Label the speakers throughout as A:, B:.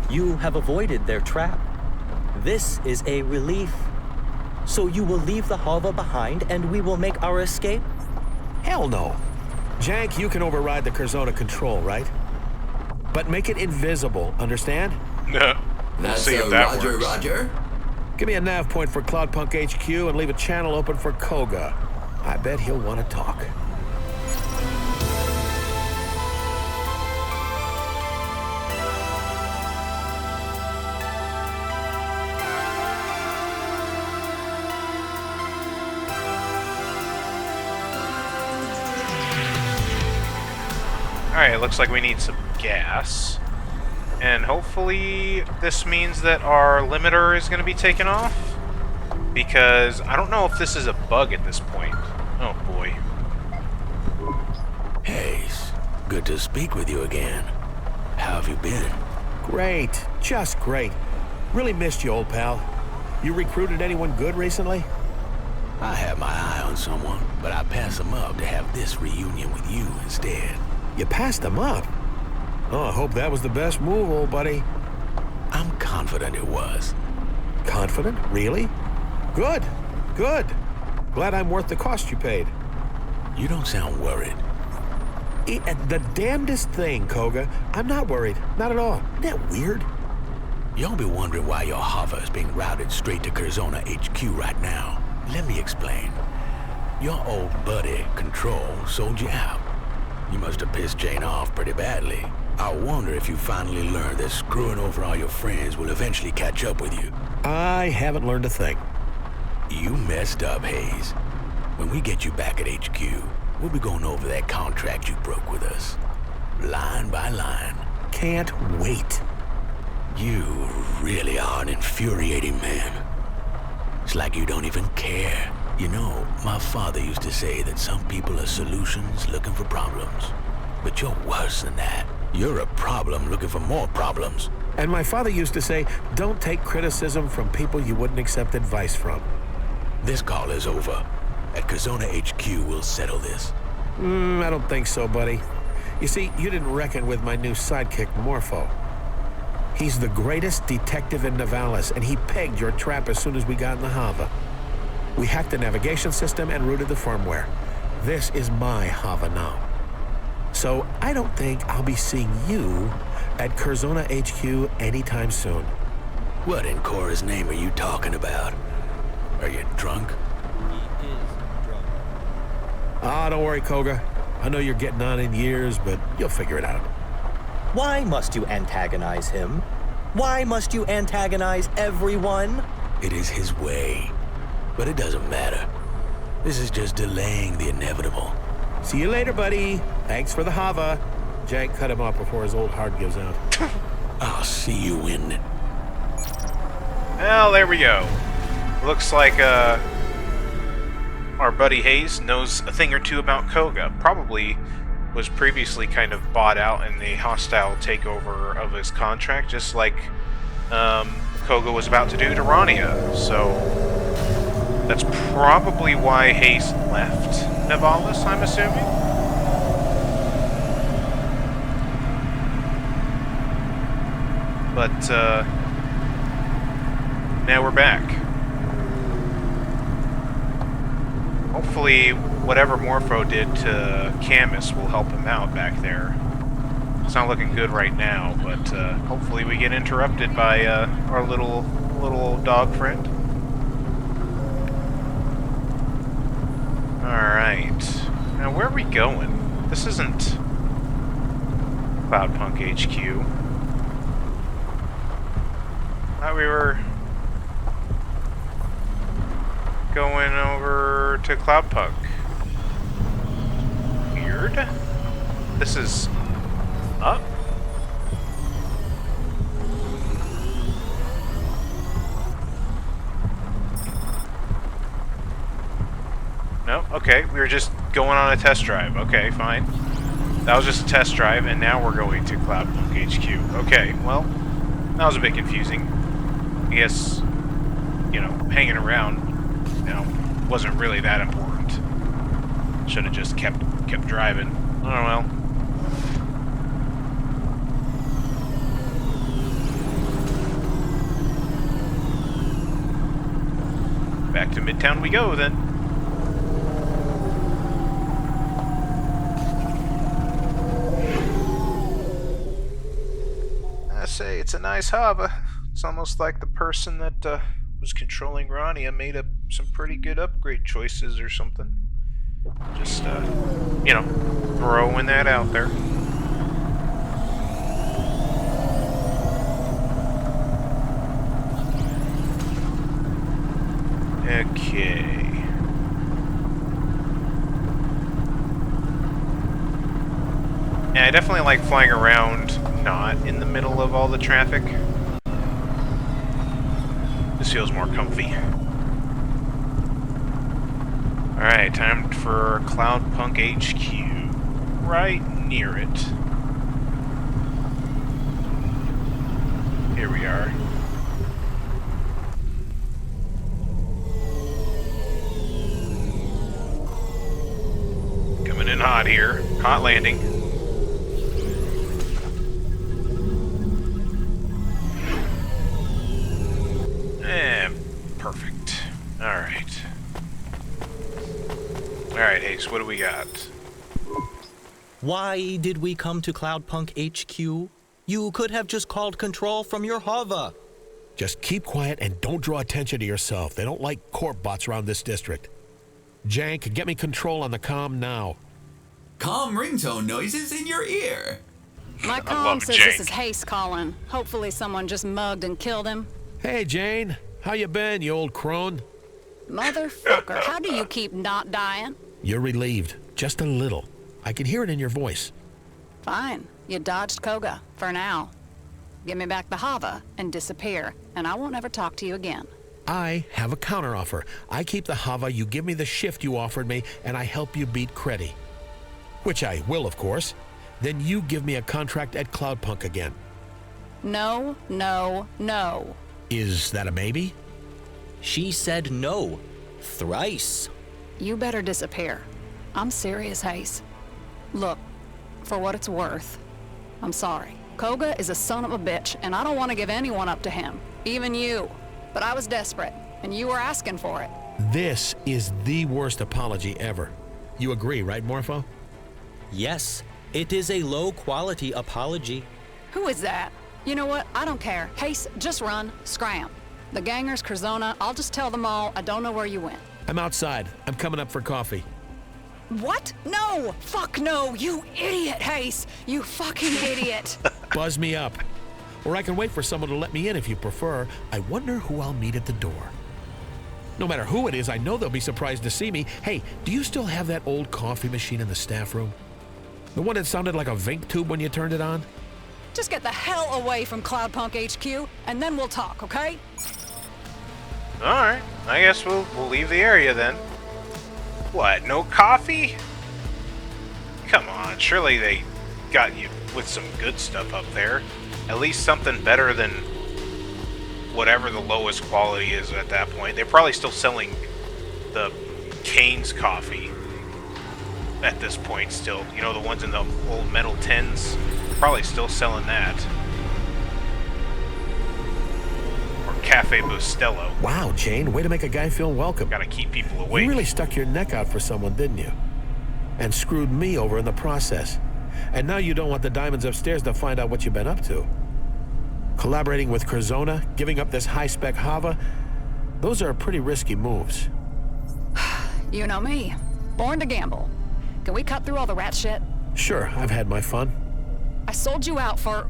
A: You have avoided their trap. This is a relief. So you will leave the Hava behind and we will make our escape?
B: Hell no. Jank, you can override the Curzona control, right? But make it invisible, understand?
C: No. We'll see if that
D: Roger,
C: works.
D: Roger.
B: Give me a nav point for Cloudpunk HQ and leave a channel open for Koga. I bet he'll want to talk.
C: Alright, it looks like we need some gas. And hopefully this means that our limiter is going to be taken off. Because I don't know if this is a bug at this point. Oh boy.
E: Hayes, good to speak with you again. How have you been?
B: Great. Just great. Really missed you, old pal. You recruited anyone good recently?
E: I had my eye on someone, but I passed him up to have this reunion with you instead.
B: You passed them up? Oh, I hope that was the best move, old buddy.
E: I'm confident it was.
B: Confident? Really? Good. Good. Glad I'm worth the cost you paid.
E: You don't sound worried.
B: The damnedest thing, Koga. I'm not worried. Not at all. Isn't that weird?
E: You'll be wondering why your hover is being routed straight to Curzona HQ right now. Let me explain. Your old buddy, Control, sold you out. You must have pissed Jane off pretty badly. I wonder if you finally learned that screwing over all your friends will eventually catch up with you.
B: I haven't learned a thing.
E: You messed up, Hayes. When we get you back at HQ, we'll be going over that contract you broke with us. Line by line.
B: Can't wait.
E: You really are an infuriating man. It's like you don't even care. You know, my father used to say that some people are solutions looking for problems. But you're worse than that. You're a problem looking for more problems.
B: And my father used to say, don't take criticism from people you wouldn't accept advice from.
E: This call is over. At Curzona HQ, we'll settle this.
B: I don't think so, buddy. You see, you didn't reckon with my new sidekick, Morpho. He's the greatest detective in Nivalis, and he pegged your trap as soon as we got in the Hava. We hacked the navigation system and routed the firmware. This is my Hava now. So I don't think I'll be seeing you at Curzona HQ anytime soon.
E: What in Cora's name are you talking about? Are you drunk?
A: He is drunk.
B: Ah, don't worry, Koga. I know you're getting on in years, but you'll figure it out.
A: Why must you antagonize him? Why must you antagonize everyone?
E: It is his way. But it doesn't matter. This is just delaying the inevitable.
B: See you later, buddy. Thanks for the Hava. Jank cut him off before his old heart gives out.
E: I'll see you in...
C: Well, there we go. Looks like our buddy Hayes knows a thing or two about Koga. Probably was previously kind of bought out in the hostile takeover of his contract, just like Koga was about to do to Rania. So that's probably why Hayes left Nivalis, I'm assuming. But now we're back. Hopefully whatever Morpho did to Camus will help him out back there. It's not looking good right now, but hopefully we get interrupted by our little dog friend. Alright. Now where are we going? This isn't Cloudpunk HQ. Thought we were going over to Cloudpunk. Weird. This is up. No? Okay, we were just going on a test drive. Okay, fine. That was just a test drive, and now we're going to Cloudpunk HQ. Okay, well, that was a bit confusing. I guess, you know, hanging around, you know, wasn't really that important. Should have just kept driving. Oh, well. Back to Midtown we go, then. I say, it's a nice harbor. It's almost like the person that was controlling Rania made some pretty good upgrade choices or something. Just, you know, throwing that out there. Okay. Yeah, I definitely like flying around not in the middle of all the traffic. This feels more comfy. Alright, time for Cloudpunk HQ. Right near it. Here we are. Coming in hot here. Hot landing. Perfect. Alright. Alright, Ace, what do we got?
A: Why did we come to Cloudpunk HQ? You could have just called control from your hover.
B: Just keep quiet and don't draw attention to yourself. They don't like corp bots around this district. Jank, get me control on the comm now.
D: Calm ringtone noises in your ear.
F: My comm says this is Haste calling. Hopefully someone just mugged and killed him.
B: Hey, Jane. How you been, you old crone?
F: Motherfucker, how do you keep not dying?
B: You're relieved. Just a little. I can hear it in your voice.
F: Fine. You dodged Koga, for now. Give me back the Hava and disappear, and I won't ever talk to you again.
B: I have a counteroffer. I keep the Hava, you give me the shift you offered me, and I help you beat Creddy. Which I will, of course. Then you give me a contract at Cloudpunk again.
F: No, no, no.
B: Is that a maybe?
A: She said no. Thrice.
F: You better disappear. I'm serious, Hayes. Look, for what it's worth, I'm sorry. Koga is a son of a bitch, and I don't want to give anyone up to him. Even you. But I was desperate, and you were asking for it.
B: This is the worst apology ever. You agree, right, Morpho?
A: Yes, it is a low-quality apology.
F: Who is that? You know what? I don't care. Hayes, just run. Scram. The gangers, Curzona, I'll just tell them all I don't know where you went.
B: I'm outside. I'm coming up for coffee.
F: What? No! Fuck no! You idiot, Hayes! You fucking idiot!
B: Buzz me up. Or I can wait for someone to let me in if you prefer. I wonder who I'll meet at the door. No matter who it is, I know they'll be surprised to see me. Hey, do you still have that old coffee machine in the staff room? The one that sounded like a Vink tube when you turned it on?
F: Just get the hell away from Cloudpunk HQ, and then we'll talk, okay?
C: Alright, I guess we'll leave the area then. What, no coffee? Come on, surely they got you with some good stuff up there. At least something better than whatever the lowest quality is at that point. They're probably still selling the Cane's coffee at this point still. You know, the ones in the old metal tins? Probably still selling that. Or Cafe Bustelo.
B: Wow, Jane, way to make a guy feel welcome.
C: Gotta keep people awake.
B: You really stuck your neck out for someone, didn't you? And screwed me over in the process. And now you don't want the diamonds upstairs to find out what you've been up to. Collaborating with Curzona, giving up this high-spec Hava, those are pretty risky moves.
F: You know me. Born to gamble. Can we cut through all the rat shit?
B: Sure, I've had my fun.
F: I sold you out for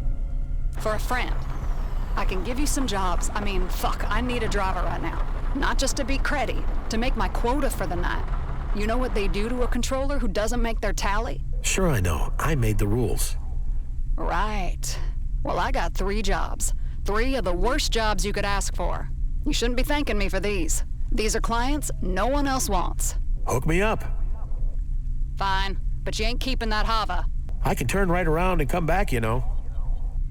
F: a friend. I can give you some jobs. I mean, fuck, I need a driver right now. Not just to beat Creddy, to make my quota for the night. You know what they do to a controller who doesn't make their tally?
B: Sure I know. I made the rules.
F: Right. Well, I got 3 jobs. 3 of the worst jobs you could ask for. You shouldn't be thanking me for these. These are clients no one else wants.
B: Hook me up.
F: Fine, but you ain't keeping that Hava.
B: I can turn right around and come back, you know.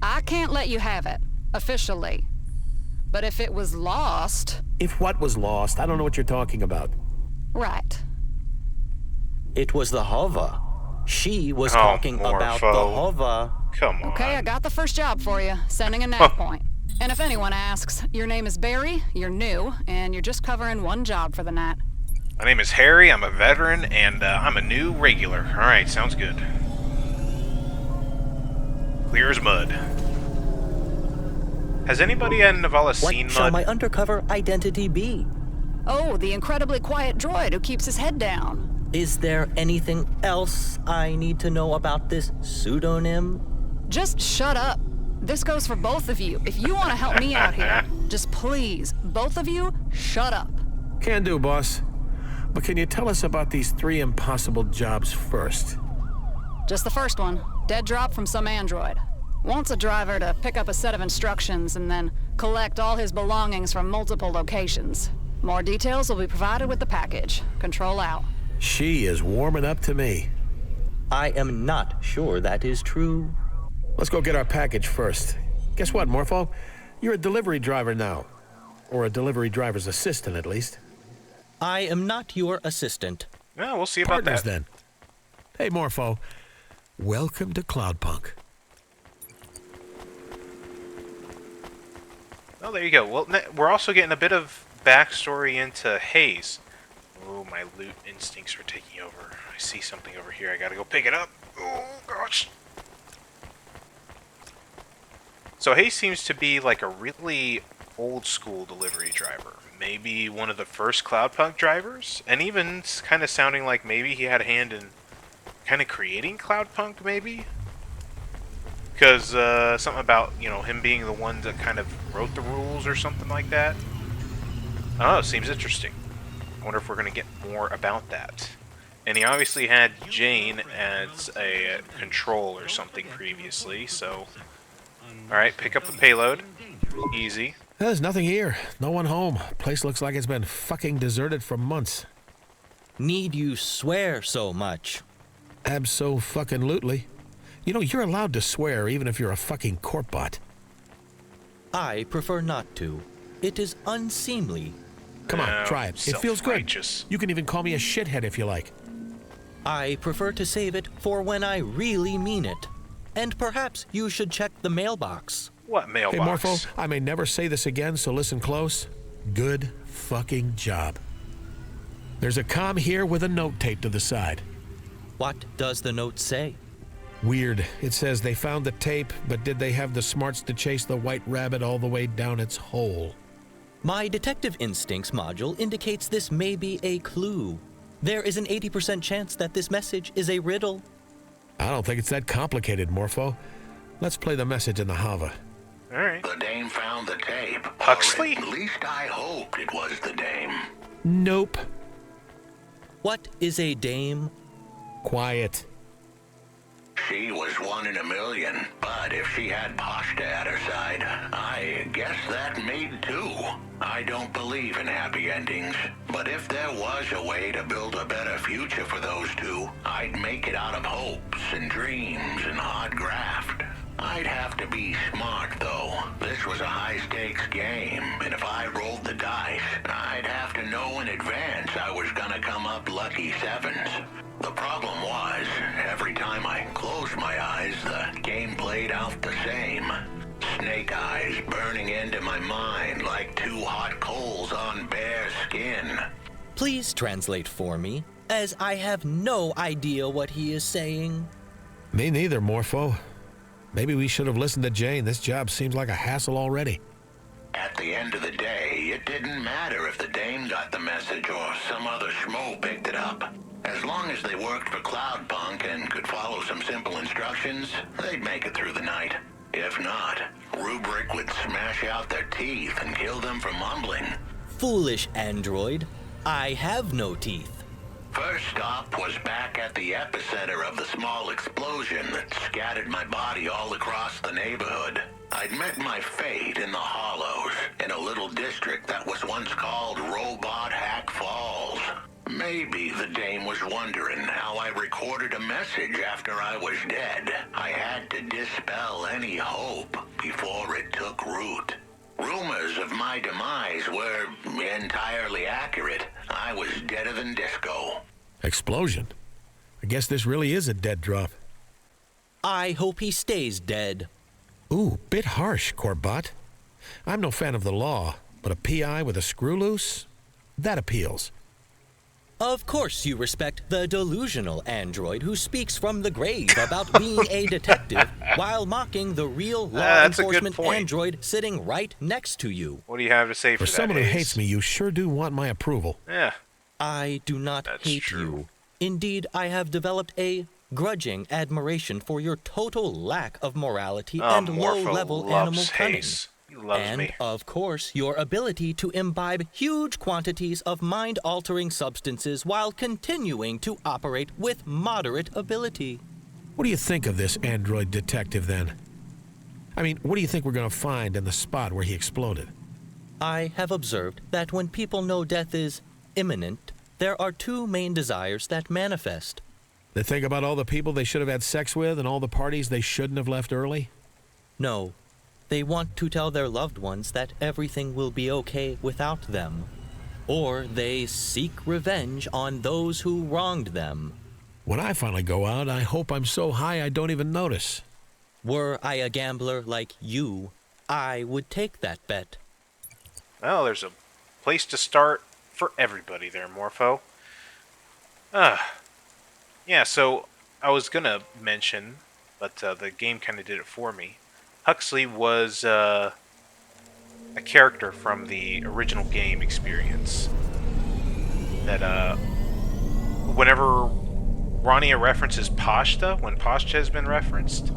F: I can't let you have it, officially. But if it was lost...
B: If what was lost? I don't know what you're talking about.
F: Right.
A: It was the Hova. She was talking about the Hova.
C: Come on.
F: Okay, I got the first job for you, sending a nav point. And if anyone asks, your name is Barry, you're new, and you're just covering one job for the night.
C: My name is Harry, I'm a veteran, and I'm a new regular. Alright, sounds good. Clear as mud. Has anybody in Nivalis seen
A: What shall
C: mud?
A: my undercover identity be?
F: Oh, the incredibly quiet droid who keeps his head down.
A: Is there anything else I need to know about this pseudonym?
F: Just shut up. This goes for both of you. If you want to help me out here, just please, both of you, shut up.
B: Can do, boss. But can you tell us about these 3 impossible jobs first?
F: Just the first one. Dead drop from some android. Wants a driver to pick up a set of instructions and then collect all his belongings from multiple locations. More details will be provided with the package. Control out.
B: She is warming up to me.
A: I am not sure that is true.
B: Let's go get our package first. Guess what, Morpho? You're a delivery driver now. Or a delivery driver's assistant, at least.
A: I am not your assistant.
C: Yeah, we'll see about
B: Partners,
C: that.
B: then. Hey, Morpho. Welcome to Cloudpunk.
C: Oh, there you go. Well, we're also getting a bit of backstory into Hayes. Oh, my loot instincts were taking over. I see something over here. I gotta go pick it up. Oh, gosh. So Hayes seems to be like a really old-school delivery driver. Maybe one of the first Cloudpunk drivers? And even kind of sounding like maybe he had a hand in kind of creating Cloudpunk, maybe? Because something about, you know, him being the one that kind of wrote the rules or something like that. Oh, seems interesting. I wonder if we're going to get more about that. And he obviously had Jane as a control or something previously, so... Alright, pick up the payload. Easy.
B: There's nothing here. No one home. Place looks like it's been fucking deserted for months.
A: Need you swear so much?
B: Abso-fucking-lutely. You know, you're allowed to swear even if you're a fucking corp bot.
A: I prefer not to. It is unseemly.
B: Come on, try it. It feels good.
C: Self-righteous.
B: You can even call me a shithead if you like.
A: I prefer to save it for when I really mean it. And perhaps you should check the mailbox.
C: What mailbox?
B: Hey, Morpho, I may never say this again, so listen close. Good fucking job. There's a comm here with a note taped to the side.
A: What does the note say?
B: Weird. It says they found the tape, but did they have the smarts to chase the white rabbit all the way down its hole?
A: My detective instincts module indicates this may be a clue. There is an 80% chance that this message is a riddle.
B: I don't think it's that complicated, Morpho. Let's play the message in the Hava.
C: Alright.
G: The dame found the tape.
C: Huxley?
G: Or at least I hoped it was the dame.
B: Nope.
A: What is a dame?
B: Quiet.
G: She was 1 in a million, but if she had Pashta at her side, I guess that made 2. I don't believe in happy endings, but if there was a way to build a better future for those 2, I'd make it out of hopes and dreams and hard graft. I'd have to be smart, though. This was a high-stakes game, and if I rolled the dice, I'd have to know in advance I was gonna come up lucky 7s. The problem was, every time I closed my eyes, the game played out the same. Snake eyes burning into my mind like 2 hot coals on bare skin.
A: Please translate for me, as I have no idea what he is saying.
B: Me neither, Morpho. Maybe we should have listened to Jane. This job seems like a hassle already.
G: At the end of the day, it didn't matter if the dame got the message or some other schmo picked it up. As long as they worked for Cloudpunk and could follow some simple instructions, they'd make it through the night. If not, Rubric would smash out their teeth and kill them for mumbling.
A: Foolish android. I have no teeth.
G: First stop was back at the epicenter of the small explosion that scattered my body all across the neighborhood. I'd met my fate in the Hollows, in a little district that was once called Robot Hack Falls. Maybe the dame was wondering how I recorded a message after I was dead. I had to dispel any hope before it took root. Rumors of my demise were entirely accurate. I was deader than disco.
B: Explosion? I guess this really is a dead drop.
A: I hope he stays dead.
B: Ooh, bit harsh, Corbett. I'm no fan of the law, but a PI with a screw loose? That appeals.
A: Of course you respect the delusional android who speaks from the grave about being a detective while mocking the real law
C: That's a good
A: enforcement
C: point.
A: android sitting right next to you.
C: What do you have to say for
B: For
C: that,
B: someone who
C: Hayes?
B: hates me, you sure do want my approval.
C: Yeah.
A: I do not
C: That's
A: hate
C: true.
A: you. Indeed, I have developed a grudging admiration for your total lack of morality and
C: Morpho
A: low-level
C: loves
A: animal cunning.
C: Hayes. He loves
A: And,
C: me.
A: of course, your ability to imbibe huge quantities of mind-altering substances while continuing to operate with moderate ability.
B: What do you think of this android detective, then? I mean, what do you think we're going to find in the spot where he exploded?
A: I have observed that when people know death is imminent, there are two main desires that manifest.
B: They think about all the people they should have had sex with and all the parties they shouldn't have left early?
A: No, they want to tell their loved ones that everything will be okay without them. Or they seek revenge on those who wronged them.
B: When I finally go out, I hope I'm so high I don't even notice.
A: Were I a gambler like you, I would take that bet.
C: Well, there's a place to start for everybody there, Morpho. Yeah, so I was gonna mention, but the game kind of did it for me. Huxley was a character from the original game experience. That whenever Rania references Pashta, when Pashta has been referenced,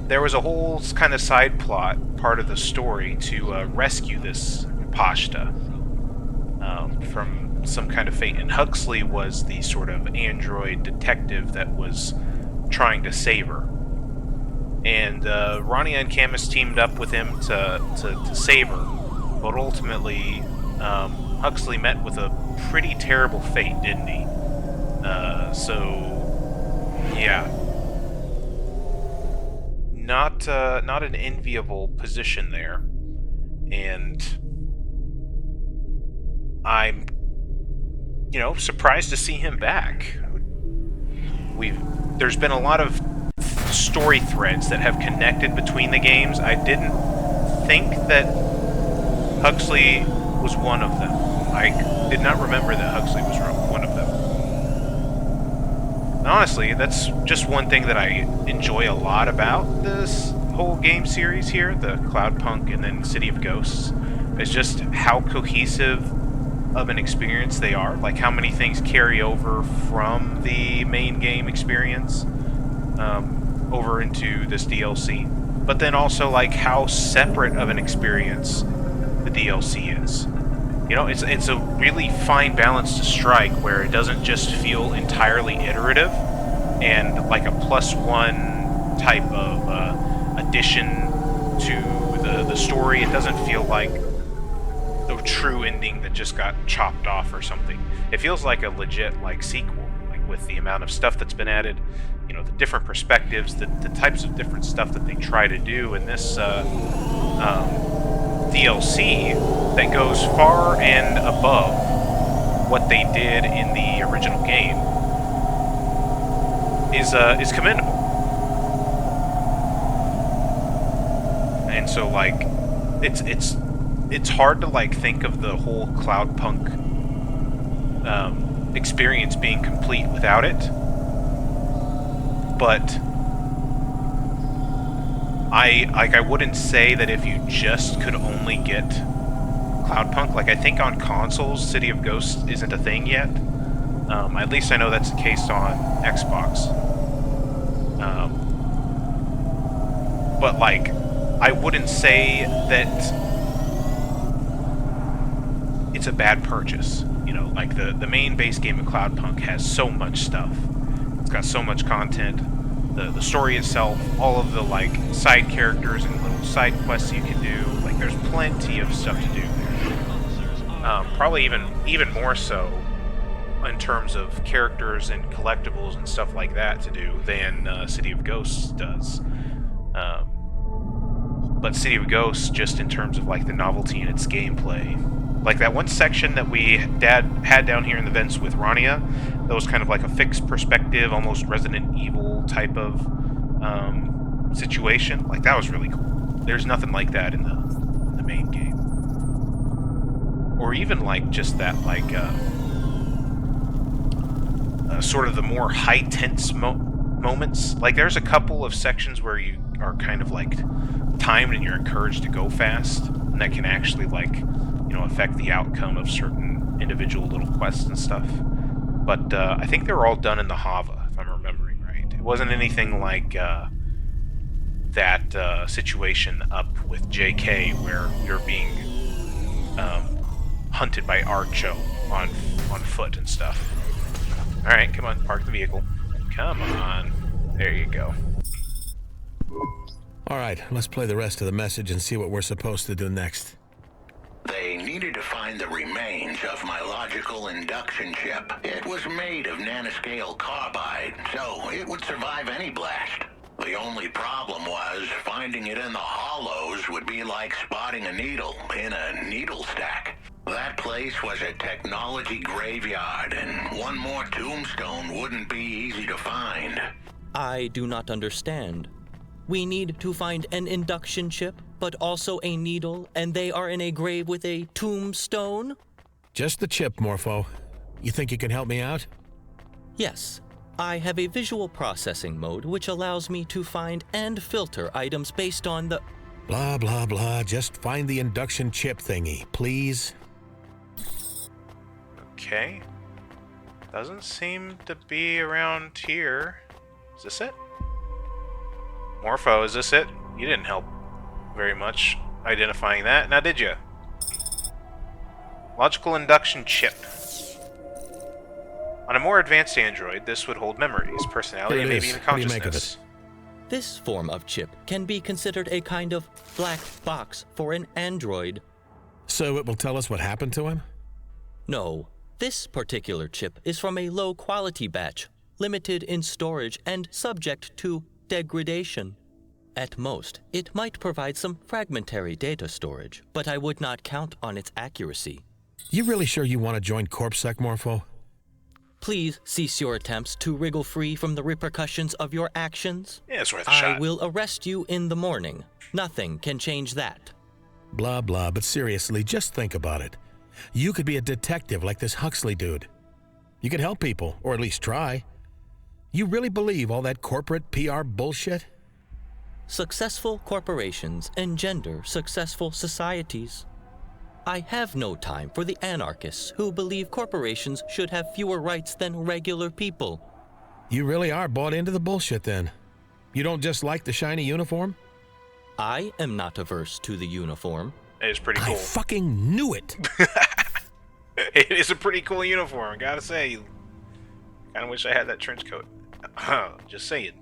C: there was a whole kind of side plot, part of the story, to rescue this Pashta from some kind of fate. And Huxley was the sort of android detective that was trying to save her. And Rania and Camus teamed up with him to save her. But ultimately, Huxley met with a pretty terrible fate, didn't he? Yeah. Not an enviable position there. And I'm, surprised to see him back. There's been a lot of story threads that have connected between the games. I didn't think that Huxley was one of them. I did not remember that Huxley was one of them. And honestly, that's just one thing that I enjoy a lot about this whole game series here, the Cloudpunk and then City of Ghosts, is just how cohesive of an experience they are. Like how many things carry over from the main game experience over into this DLC. But then also like how separate of an experience the DLC is. It's a really fine balance to strike where it doesn't just feel entirely iterative and like a +1 type of addition to the story. It doesn't feel like the true ending that just got chopped off or something. It feels like a legit sequel, like with the amount of stuff that's been added, the different perspectives, the types of different stuff that they try to do in this DLC that goes far and above what they did in the original game is commendable. And so it's hard to think of the whole Cloudpunk experience being complete without it. But I wouldn't say that if you just could only get Cloudpunk. I think on consoles, City of Ghosts isn't a thing yet. At least I know that's the case on Xbox. But I wouldn't say that it's a bad purchase. The main base game of Cloudpunk has so much stuff. It's got so much content. The story itself, all of the side characters and little side quests you can do. There's plenty of stuff to do there. Probably even more so in terms of characters and collectibles and stuff like that to do than City of Ghosts does. But City of Ghosts, just in terms of the novelty in its gameplay, that one section that we had down here in the vents with Rania, that was kind of a fixed perspective, almost Resident Evil type of situation. That was really cool. There's nothing like that in the the main game. Or even like just that, like sort of the more high tense moments. Like there's a couple of sections where you are kind of like timed and you're encouraged to go fast, and that can actually like, you know, affect the outcome of certain individual little quests and stuff. But I think they were all done in the Hava, if I'm remembering right. It wasn't anything like that situation up with JK where you're being hunted by Archo on foot and stuff. Alright, come on, park the vehicle. Come on. There you go.
B: All right, let's play the rest of the message and see what we're supposed to do next.
G: They needed to find the remains of my logical induction chip. It was made of nanoscale carbide, so it would survive any blast. The only problem was finding it in the hollows would be like spotting a needle in a needle stack. That place was a technology graveyard, and one more tombstone wouldn't be easy to find.
A: I do not understand. We need to find an induction chip, but also a needle, and they are in a grave with a tombstone?
B: Just the chip, Morpho. You think you can help me out?
A: Yes. I have a visual processing mode which allows me to find and filter items based on the...
B: Blah, blah, blah. Just find the induction chip thingy, please.
C: Okay. Doesn't seem to be around here. Is this it? Morpho, is this it? You didn't help very much identifying that, now did you? Logical induction chip. On a more advanced android, this would hold memories, personality, and maybe even
B: What do you make of
C: consciousness.
B: it?
A: This form of chip can be considered a kind of black box for an android.
B: So it will tell us what happened to him?
A: No, this particular chip is from a low-quality batch, limited in storage and subject to degradation. At most, it might provide some fragmentary data storage, but I would not count on its accuracy.
B: You really sure you want to join CorpSec, Morpho?
A: Please cease your attempts to wriggle free from the repercussions of your actions.
C: Yeah, it's worth a
A: I
C: shot.
A: will arrest you in the morning. Nothing can change that.
B: Blah, blah, but seriously, just think about it. You could be a detective like this Huxley dude. You could help people, or at least try. You really believe all that corporate PR bullshit?
A: Successful corporations engender successful societies. I have no time for the anarchists who believe corporations should have fewer rights than regular people.
B: You really are bought into the bullshit then. You don't just like the shiny uniform?
A: I am not averse to the uniform.
C: It is pretty cool.
B: I fucking knew it!
C: It is a pretty cool uniform, gotta say. Kinda wish I had that trench coat. Just saying.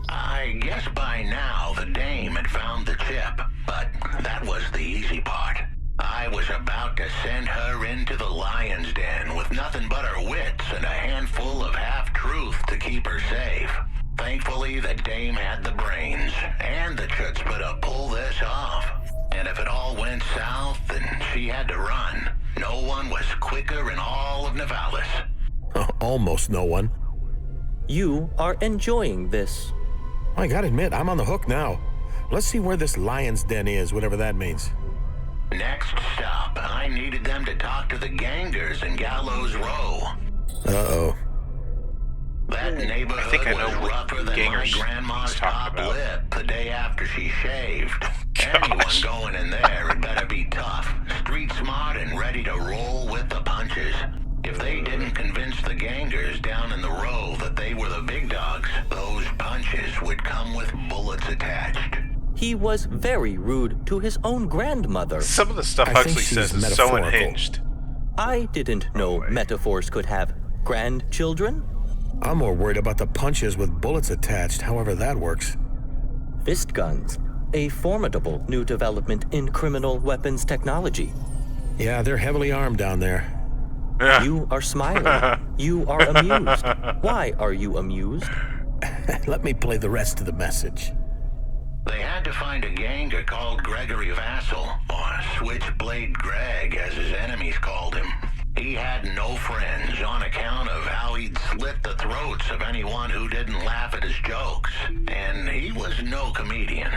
G: I guess by now the dame had found the chip, but that was the easy part. I was about to send her into the lion's den with nothing but her wits and a handful of half-truth to keep her safe. Thankfully, the dame had the brains and the chutzpah to pull this off. And if it all went south and she had to run, no one was quicker in all of Nivalis.
B: Almost no one.
A: You are enjoying this.
B: I gotta admit, I'm on the hook now. Let's see where this lion's den is, whatever that means.
G: Next stop, I needed them to talk to the gangers in Gallows Row.
B: Uh-oh.
G: That neighborhood
C: I think I know
G: was
C: what
G: rougher than my
C: gangers
G: grandma's
C: he's talking
G: top
C: about.
G: lip the day after she shaved. Anyone
C: Gosh.
G: going in there had better be tough, street smart, and ready to roll with the punches. If they didn't convince the gangers down in the row that they were the big dogs, those punches would come with bullets attached.
A: He was very rude to his own grandmother.
C: Some of the stuff
B: I think
C: Huxley
B: she's
C: says is so
B: metaphorical.
C: unhinged.
A: I didn't know metaphors could have grandchildren.
B: I'm more worried about the punches with bullets attached, however that works.
A: Fist guns, a formidable new development in criminal weapons technology.
B: Yeah, they're heavily armed down there.
A: You are smiling. You are amused. Why are you amused?
B: Let me play the rest of the message.
G: They had had to find a ganger called Gregory Vassal, or Switchblade Greg as his enemies called him. He had no friends on account of how he'd slit the throats of anyone who didn't laugh at his jokes, and he was no comedian.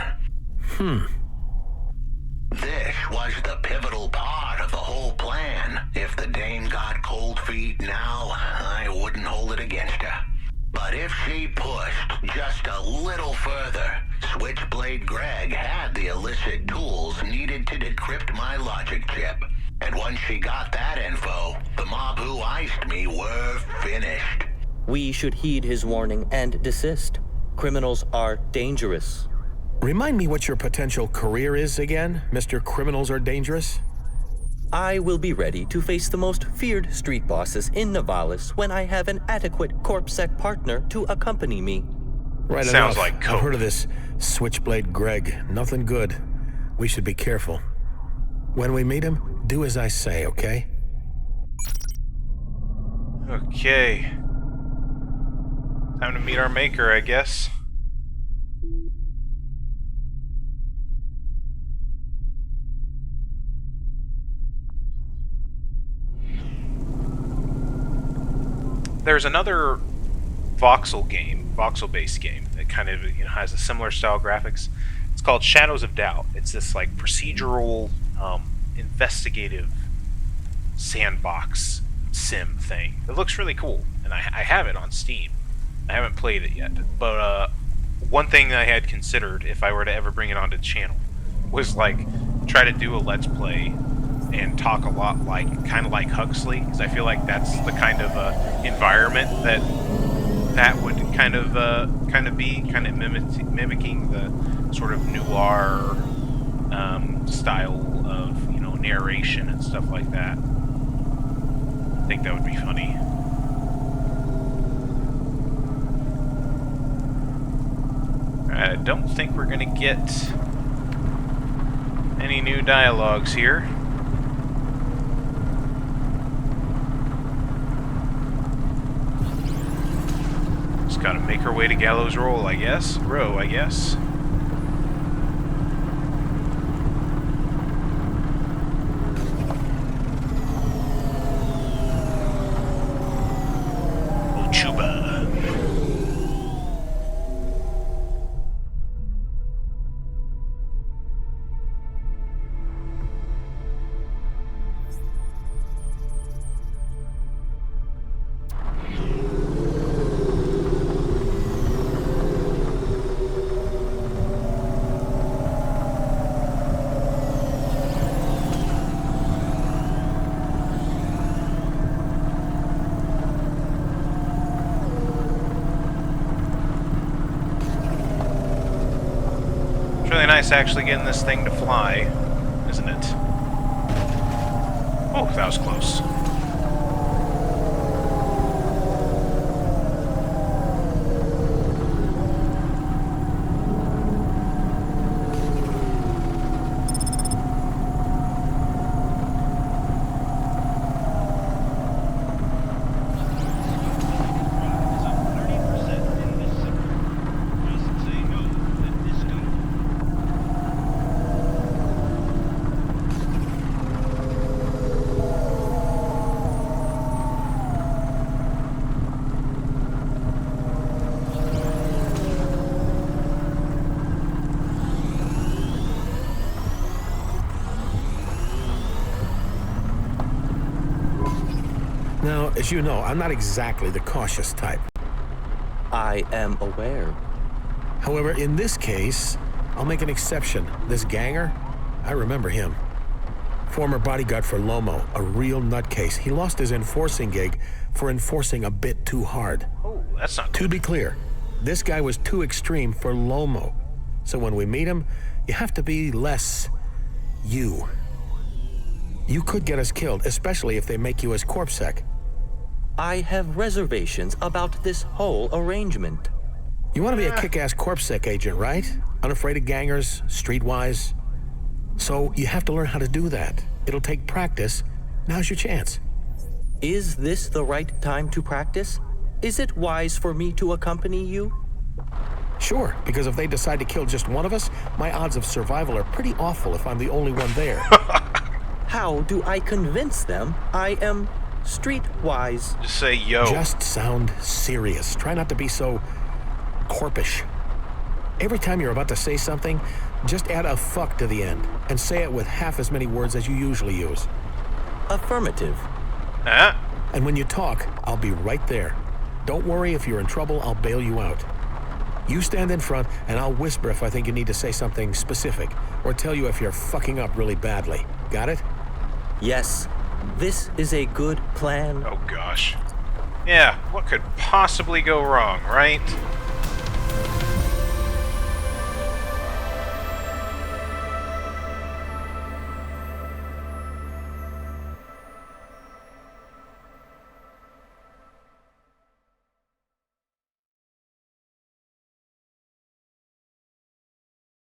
G: This was the pivotal part of the whole plan. If the dame got cold feet now, I wouldn't hold it against her. But if she pushed just a little further, Switchblade Greg had the illicit tools needed to decrypt my logic chip. And once she got that info, the mob who iced me were finished.
A: We should heed his warning and desist. Criminals are dangerous.
B: Remind me what your potential career is again, Mr. Criminals Are Dangerous?
A: I will be ready to face the most feared street bosses in Nivalis when I have an adequate CorpSec partner to accompany me.
B: Right
C: Sounds
B: enough.
C: like coke.
B: I've heard of this Switchblade Greg. Nothing good. We should be careful. When we meet him, do as I say, okay?
C: Okay. Time to meet our maker, I guess. There's another voxel-based game that kind of has a similar style graphics. It's called Shadows of Doubt. It's this like procedural, investigative sandbox sim thing. It looks really cool, and I have it on Steam. I haven't played it yet, but one thing that I had considered if I were to ever bring it onto the channel was like try to do a Let's Play and talk a lot kind of like Huxley, because I feel like that's the kind of environment that would kind of be mimicking the sort of noir style of narration and stuff like that. I think that would be funny. I don't think we're gonna get any new dialogues here. Just gotta make our way to Gallows Row, I guess. Chuba. Really nice actually getting this thing to fly, isn't it? Oh, that was close.
B: Now, as you know, I'm not exactly the cautious type.
A: I am aware.
B: However, in this case, I'll make an exception. This ganger, I remember him. Former bodyguard for Lomo, a real nutcase. He lost his enforcing gig for enforcing a bit too hard.
C: Oh, that's not good.
B: To be clear, this guy was too extreme for Lomo. So when we meet him, you have to be less you. You could get us killed, especially if they make you as CorpSec.
A: I have reservations about this whole arrangement.
B: You want to be a kick-ass CorpSec agent, right? Unafraid of gangers, streetwise. So you have to learn how to do that. It'll take practice. Now's your chance.
A: Is this the right time to practice? Is it wise for me to accompany you?
B: Sure, because if they decide to kill just one of us, my odds of survival are pretty awful if I'm the only one there.
H: How do I convince them I am streetwise?
C: Just say yo.
B: Just sound serious. Try not to be so corpish. Every time you're about to say something, just add a fuck to the end and say it with half as many words as you usually use.
H: Affirmative.
C: Huh?
B: And when you talk, I'll be right there. Don't worry, if you're in trouble, I'll bail you out. You stand in front, and I'll whisper if I think you need to say something specific, or tell you if you're fucking up really badly. Got it?
H: Yes, this is a good plan.
C: Oh gosh. Yeah, what could possibly go wrong, right?